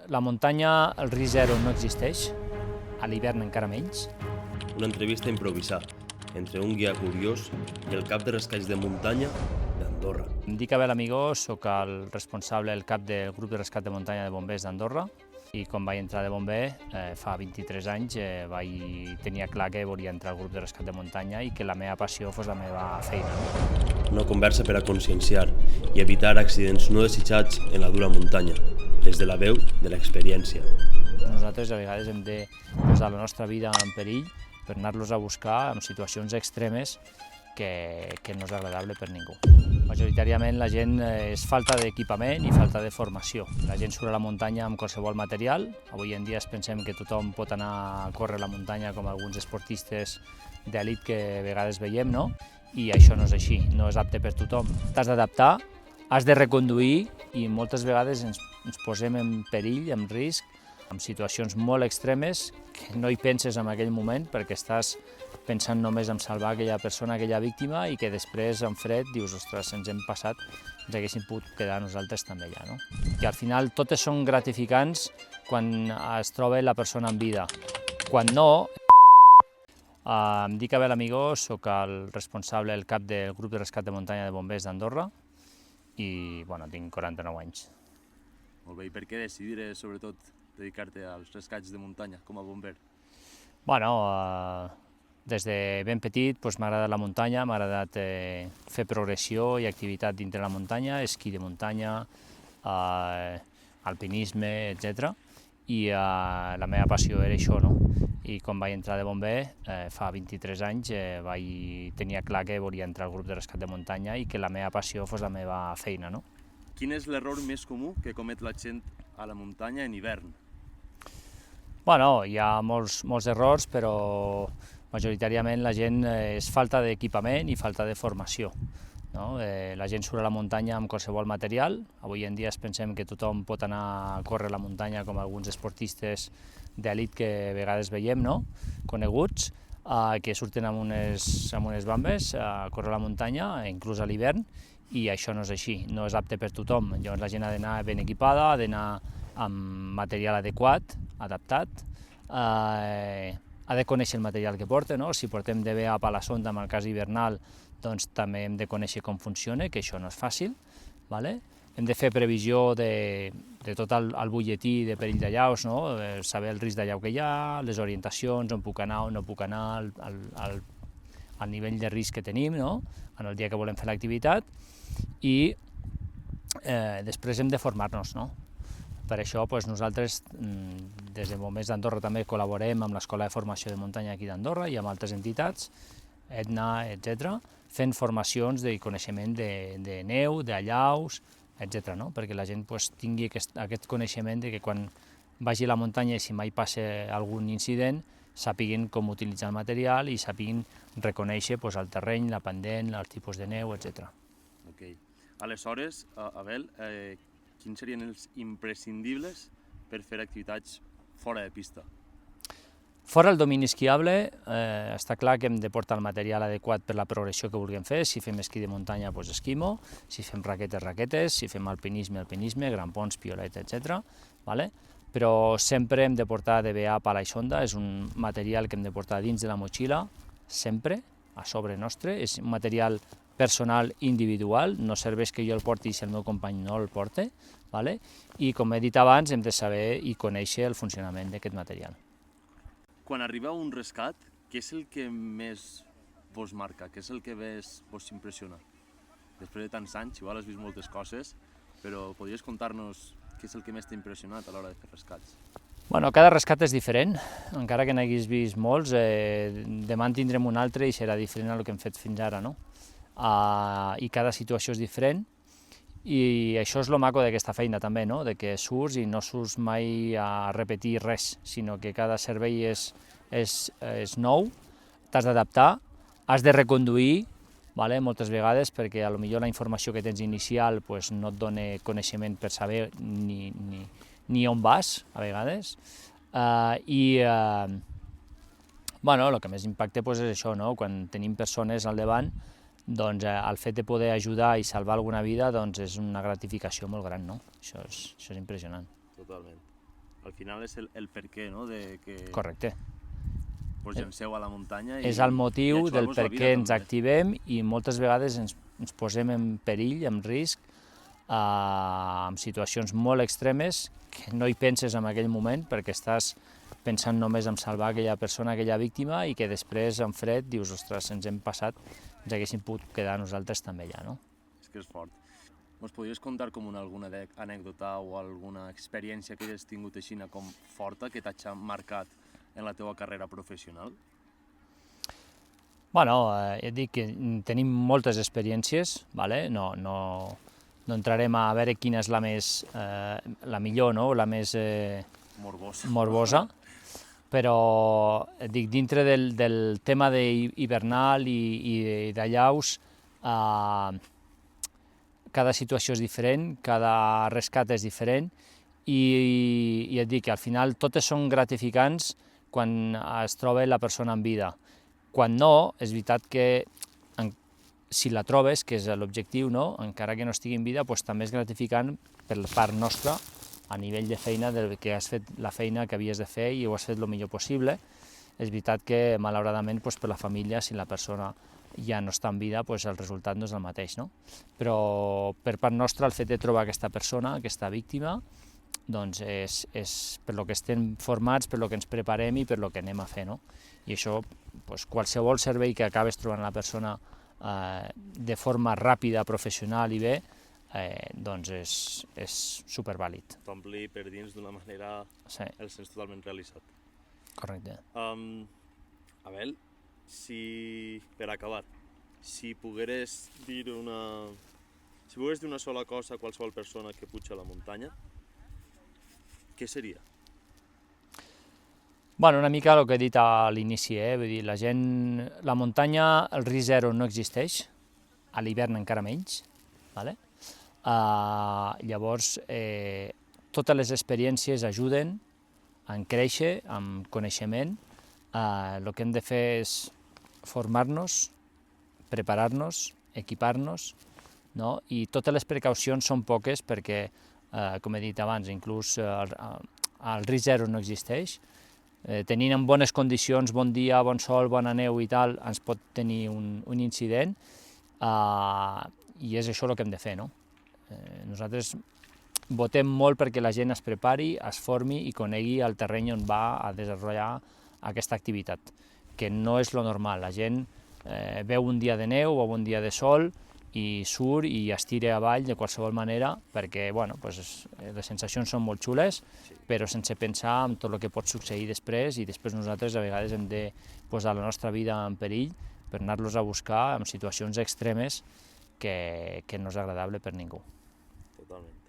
la muntanya, el risc zero no existeix, a l'hivern encara menys. Una entrevista improvisada entre un guia curiós i el cap de rescats de muntanya d'Andorra. Em dic Abel Amigó, soc el responsable, el cap del grup de rescat de muntanya de bombers d'Andorra, i quan vaig entrar de bomber, fa 23 anys, tenia clar que volia entrar al grup de rescat de muntanya i que la meva passió fos la meva feina. Una conversa per a conscienciar i evitar accidents no desitjats en la dura muntanya, des de la veu de l'experiència. Nosaltres a vegades hem de posar la nostra vida en perill per anar-los a buscar en situacions extremes que no és agradable per ningú. Majoritàriament la gent és falta d'equipament i falta de formació. La gent surt a la muntanya amb qualsevol material. Avui en dia pensem que tothom pot anar a córrer a la muntanya com alguns esportistes d'elit que a vegades veiem, no? I això no és així, no és apte per tothom. T'has d'adaptar, has de reconduir i moltes vegades ens posem en perill, en risc, en situacions molt extremes que no hi penses en aquell moment perquè estàs pensant només en salvar aquella persona, aquella víctima, i que després en fred dius, ostres, ens hem passat, ens haguéssim pogut quedar nosaltres també allà, no? I al final totes són gratificants quan es troba la persona en vida. Quan no, em dic Abel Amigó, soc el responsable, el cap del grup de rescat de muntanya de bombers d'Andorra i tinc 49 anys. Molt bé, i per què decidir, sobretot, dedicar-te als rescats de muntanya com a bomber? Des de ben petit m'ha agradat la muntanya, m'ha agradat fer progressió i activitat dintre la muntanya, esquí de muntanya, alpinisme, etc. I la meva passió era això, no? I quan vaig entrar de bomber, fa 23 anys, tenia clar que volia entrar al grup de rescat de muntanya i que la meva passió fos la meva feina, no? Quin és l'error més comú que comet la gent a la muntanya en hivern? Hi ha molts errors, però majoritàriament la gent és falta d'equipament i falta de formació. La gent surt a la muntanya amb qualsevol material. Avui en dia pensem que tothom pot anar a córrer a la muntanya com alguns esportistes d'elit que a vegades veiem, no? Coneguts, que surten amb unes bambes a córrer a la muntanya, inclús a l'hivern, i això no és així, no és apte per tothom. Llavors la gent ha d'anar ben equipada, ha d'anar amb material adequat, adaptat, ha de conèixer el material que porta, no? Si portem DBA a la sonda, en el cas hivernal, doncs també hem de conèixer com funciona, que això no és fàcil. Hem de fer previsió de tot el butlletí de perill d'allaus, no? Saber el risc d'allau que hi ha, les orientacions, on puc anar, on no puc anar, el nivell de risc que tenim, no? En el dia que volem fer l'activitat, i després hem de formar-nos, no? Per això nosaltres, des de Bombers d'Andorra, també col·laborem amb l'Escola de Formació de Muntanya aquí d'Andorra i amb altres entitats, EDNA, etc., fent formacions de coneixement de neu, d'allaus, etc., no? Perquè la gent tingui aquest coneixement de que quan vagi a la muntanya i si mai passa algun incident, sàpiguin com utilitzar el material i sàpiguin reconèixer el terreny, la pendent, el tipus de neu, etc. Aleshores, Abel, quins serien els imprescindibles per fer activitats fora de pista? Fora el domini esquiable, està clar que hem de portar el material adequat per la progressió que vulguem fer. Si fem esquí de muntanya, esquimo, si fem raquetes, si fem alpinisme, grampons, piolet, etc. Però sempre hem de portar DBA, pala i sonda, és un material que hem de portar dins de la motxilla, sempre, a sobre nostre, és un material personal individual, no serveix que jo el porti si el meu company no el porta, i com he dit abans hem de saber i conèixer el funcionament d'aquest material. Quan arriba un rescat, què és el que més vos marca, què és el que més vos impressiona? Després de tants anys, igual has vist moltes coses, però podries contar-nos què és el que més t'ha impressionat a l'hora de fer rescats? Cada rescat és diferent, encara que n'haguis vist molts, demà en tindrem un altre i serà diferent del que hem fet fins ara, no? I cada situació és diferent, i això és el maco d'aquesta feina també, no? De que surts i no surts mai a repetir res, sinó que cada servei és nou, t'has d'adaptar, has de reconduir, moltes vegades, perquè potser la informació que tens inicial no et dona coneixement per saber ni on vas, a vegades, i el que més impacta és això, quan tenim persones al davant, doncs el fet de poder ajudar i salvar alguna vida és una gratificació molt gran, no? Això és impressionant. Totalment. al final és el per què, no?, de que Correcte. vos llanceu a la muntanya i És el motiu i del ajudar-vos per la vida, què ens també. activem i moltes vegades ens posem en perill, en risc, en situacions molt extremes que no hi penses en aquell moment perquè estàs pensant només en salvar aquella persona, aquella víctima, i que després, en fred, dius, ostres, ens hem passat, ens haguéssim pogut quedar nosaltres també allà, no? És que és fort. Mos podries contar com alguna anècdota o alguna experiència que hayas tingut així com forta que t'hagi marcat en la teva carrera professional? Bueno, ja et dic que tenim moltes experiències, vale? No entrarem a veure quina és la millor, no? La més morbosa, però et dic, dintre del tema d'hivernal i d'allaus, cada situació és diferent, cada rescat és diferent, i et dic que al final totes són gratificants quan es troba la persona en vida. Quan no, és veritat que si la trobes, que és l'objectiu, no? Encara que no estigui en vida, doncs també és gratificant per part nostra, a nivell de feina, que has fet la feina que havies de fer i ho has fet el millor possible. És veritat que, malauradament, doncs, per la família, si la persona ja no està en vida, doncs el resultat no és el mateix, no? Però per part nostra, el fet de trobar aquesta persona, aquesta víctima, doncs és per lo que estem formats, per lo que ens preparem i per lo que anem a fer, no? I això, doncs, qualsevol servei que acabes trobant la persona de forma ràpida, professional i bé, doncs és supervàlid. T'ompli per dins d'una manera, Sí. el sents totalment realitzat. Correcte. Abel, per acabar, si pogueres dir una sola cosa a qualsevol persona que puja a la muntanya, què seria? Bueno, una mica el que he dit a l'inici, vull dir, la muntanya, el risc zero no existeix, a l'hivern encara menys, vale? Llavors, totes les experiències ajuden a créixer, amb coneixement. El que hem de fer és formar-nos, preparar-nos, equipar-nos, no? I totes les precaucions són poques perquè, com he dit abans, inclús el risc zero no existeix. Tenint en bones condicions, bon dia, bon sol, bona neu i tal, ens pot tenir un incident, i és això el que hem de fer, no? Nosaltres votem molt perquè la gent es prepari, es formi i conegui el terreny on va a desenvolupar aquesta activitat, que no és lo normal. La gent veu un dia de neu o un dia de sol i surt i es tira avall de qualsevol manera perquè, bueno, pues, les sensacions són molt xules, però sense pensar en tot el que pot succeir després, i després nosaltres a vegades hem de posar la nostra vida en perill per anar-los a buscar en situacions extremes que no és agradable per ningú. Totalment.